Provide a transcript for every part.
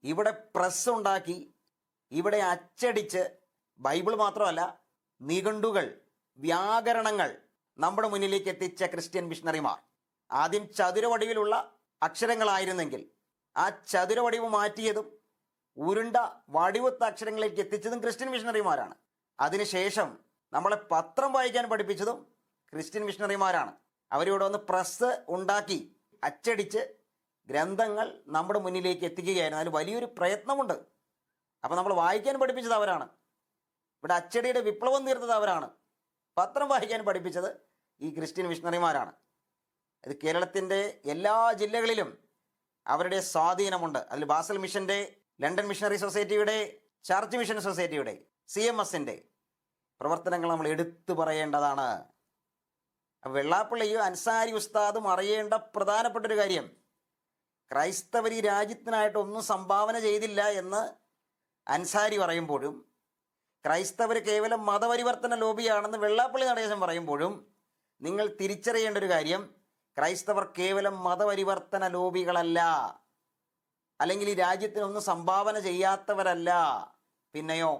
ഇവിടെ പ്രസ് ഉണ്ടാക്കി, ഇവിടെ അച്ചടിച്ച് ബൈബിൾ മാത്രമല്ല നിഘണ്ടുകൾ, വ്യാകരണങ്ങൾ നമ്മുടെ മുന്നിലേക്ക് എത്തിച്ച ക്രിസ്ത്യൻ മിഷണറിമാർ. ആദ്യം ചതുരവടിവിലുള്ള അക്ഷരങ്ങളായിരുന്നെങ്കിൽ ആ ചതുരവടിവ് മാറ്റിയതും ഉരുണ്ട വടിവത്ത അക്ഷരങ്ങളിലേക്ക് എത്തിച്ചതും ക്രിസ്ത്യൻ മിഷണറിമാരാണ്. അതിനുശേഷം നമ്മളെ പത്രം വായിക്കാൻ പഠിപ്പിച്ചതും ക്രിസ്ത്യൻ മിഷണറിമാരാണ്. അവരിവിടെ വന്ന് പ്രസ് ഉണ്ടാക്കി അച്ചടിച്ച് ഗ്രന്ഥങ്ങൾ നമ്മുടെ മുന്നിലേക്ക് എത്തിക്കുകയായിരുന്നു. അതിൽ വലിയൊരു പ്രയത്നമുണ്ട്. അപ്പോൾ നമ്മൾ വായിക്കാൻ പഠിപ്പിച്ചത് അവരാണ്. ഇവിടെ അച്ചടിയുടെ വിപ്ലവം തീർത്തത് അവരാണ്. പത്രം വായിക്കാൻ പഠിപ്പിച്ചത് ഈ ക്രിസ്ത്യൻ മിഷണറിമാരാണ്. ഇത് കേരളത്തിൻ്റെ എല്ലാ ജില്ലകളിലും അവരുടെ സ്വാധീനമുണ്ട്. അതിൽ ബാസൽ മിഷൻ്റെ, ലണ്ടൻ മിഷണറി സൊസൈറ്റിയുടെ, ചർച്ച് മിഷൻ സൊസൈറ്റിയുടെ, CMSൻ്റെ പ്രവർത്തനങ്ങൾ നമ്മൾ എടുത്തു പറയേണ്ടതാണ്. വെള്ളാപ്പള്ളിയും അൻസാരി ഉസ്താദും അറിയേണ്ട പ്രധാനപ്പെട്ടൊരു കാര്യം, ക്രൈസ്തവർ ഈ രാജ്യത്തിനായിട്ടൊന്നും സംഭാവന ചെയ്തില്ല എന്ന് അൻസാരി പറയുമ്പോഴും ക്രൈസ്തവർ കേവലം മതപരിവർത്തന ലോബിയാണെന്ന് വെള്ളാപ്പള്ളി നടേശൻ പറയുമ്പോഴും നിങ്ങൾ തിരിച്ചറിയേണ്ട ഒരു കാര്യം, ക്രൈസ്തവർ കേവലം മതപരിവർത്തന ലോബികളല്ല, അല്ലെങ്കിൽ ഈ രാജ്യത്തിനൊന്നും സംഭാവന ചെയ്യാത്തവരല്ല. പിന്നെയോ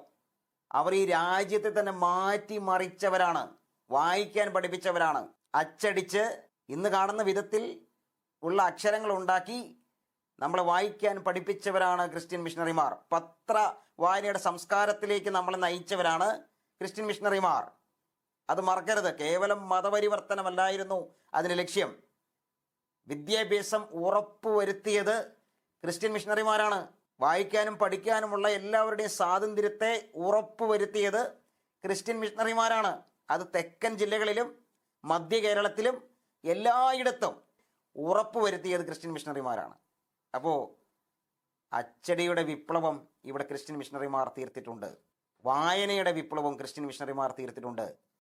അവർ ഈ രാജ്യത്തെ തന്നെ മാറ്റി മറിച്ചവരാണ്, വായിക്കാൻ പഠിപ്പിച്ചവരാണ്. അച്ചടിച്ച് ഇന്ന് കാണുന്ന വിധത്തിൽ ഉള്ള അക്ഷരങ്ങൾ ഉണ്ടാക്കി നമ്മളെ വായിക്കാൻ പഠിപ്പിച്ചവരാണ് ക്രിസ്ത്യൻ മിഷണറിമാർ. പത്ര വായനയുടെ സംസ്കാരത്തിലേക്ക് നമ്മളെ നയിച്ചവരാണ് ക്രിസ്ത്യൻ മിഷണറിമാർ. അത് മറക്കരുത്. കേവലം മതപരിവർത്തനമല്ലായിരുന്നു അതിന് ലക്ഷ്യം. വിദ്യാഭ്യാസം ഉറപ്പുവരുത്തിയത് ക്രിസ്ത്യൻ മിഷണറിമാരാണ്. വായിക്കാനും പഠിക്കാനുമുള്ള എല്ലാവരുടെയും സ്വാതന്ത്ര്യത്തെ ഉറപ്പുവരുത്തിയത് ക്രിസ്ത്യൻ മിഷണറിമാരാണ്. അത് തെക്കൻ ജില്ലകളിലും മധ്യ കേരളത്തിലും എല്ലായിടത്തും ഉറപ്പുവരുത്തിയത് ക്രിസ്ത്യൻ മിഷണറിമാരാണ്. അപ്പോൾ അച്ചടിയുടെ വിപ്ലവം ഇവിടെ ക്രിസ്ത്യൻ മിഷണറിമാർ തീർത്തിട്ടുണ്ട്. വായനയുടെ വിപ്ലവം ക്രിസ്ത്യൻ മിഷണറിമാർ തീർത്തിട്ടുണ്ട്.